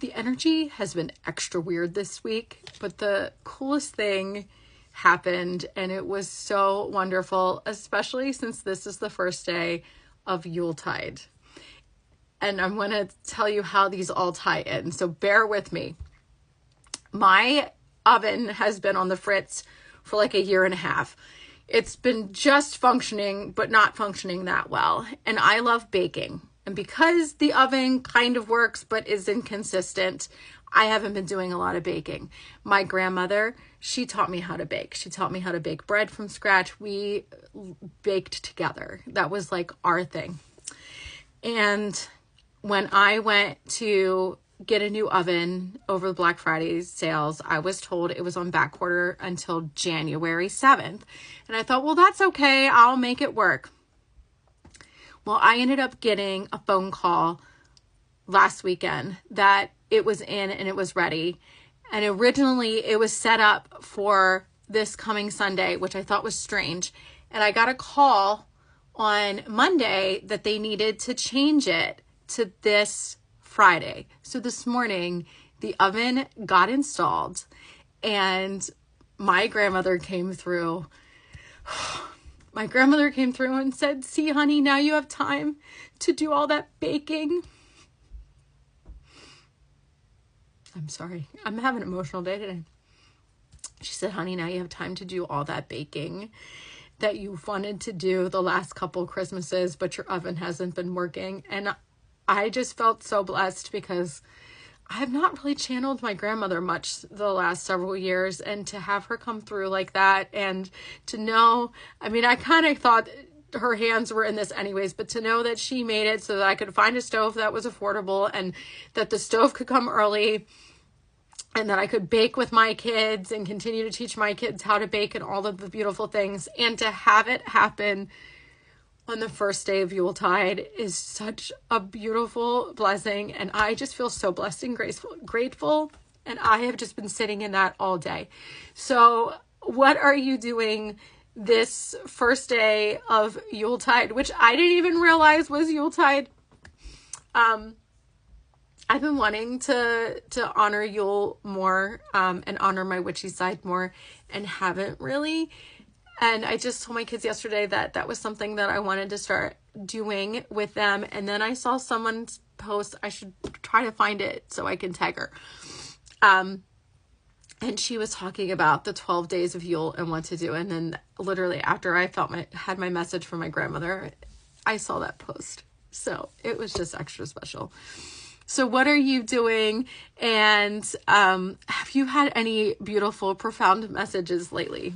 The energy has been extra weird this week, but the coolest thing happened, and it was so wonderful, especially since this is the first day of Yuletide. And I'm going to tell you how these all tie in, so bear with me. My oven has been on the fritz for like a year and a half. It's been just functioning, but not functioning that well. And I love baking. And because the oven kind of works, but is inconsistent, I haven't been doing a lot of baking. My grandmother, she taught me how to bake. She taught me how to bake bread from scratch. We baked together. That was like our thing. And when I went to get a new oven over the Black Friday sales, I was told it was on back order until January 7th. And I thought, well, that's okay. I'll make it work. Well, I ended up getting a phone call last weekend that it was in and it was ready. And originally it was set up for this coming Sunday, which I thought was strange. And I got a call on Monday that they needed to change it to this Friday. So this morning, the oven got installed and my grandmother came through. My grandmother came through and said, "See, honey, now you have time to do all that baking." I'm sorry. I'm having an emotional day today. She said, "Honey, now you have time to do all that baking that you've wanted to do the last couple Christmases, but your oven hasn't been working." And I just felt so blessed because I have not really channeled my grandmother much the last several years, and to have her come through like that and to know, I mean, I kind of thought her hands were in this anyways, but to know that she made it so that I could find a stove that was affordable and that the stove could come early and that I could bake with my kids and continue to teach my kids how to bake and all of the beautiful things, and to have it happen on the first day of Yuletide is such a beautiful blessing. And I just feel so blessed and grateful. And I have just been sitting in that all day. So what are you doing this first day of Yuletide, which I didn't even realize was Yuletide? I've been wanting to honor Yule more, and honor my witchy side more, and haven't really. And I just told my kids yesterday that that was something that I wanted to start doing with them. And then I saw someone's post. I should try to find it so I can tag her. And she was talking about the 12 days of Yule and what to do. And then literally after I had my message from my grandmother, I saw that post. So it was just extra special. So what are you doing? And have you had any beautiful, profound messages lately?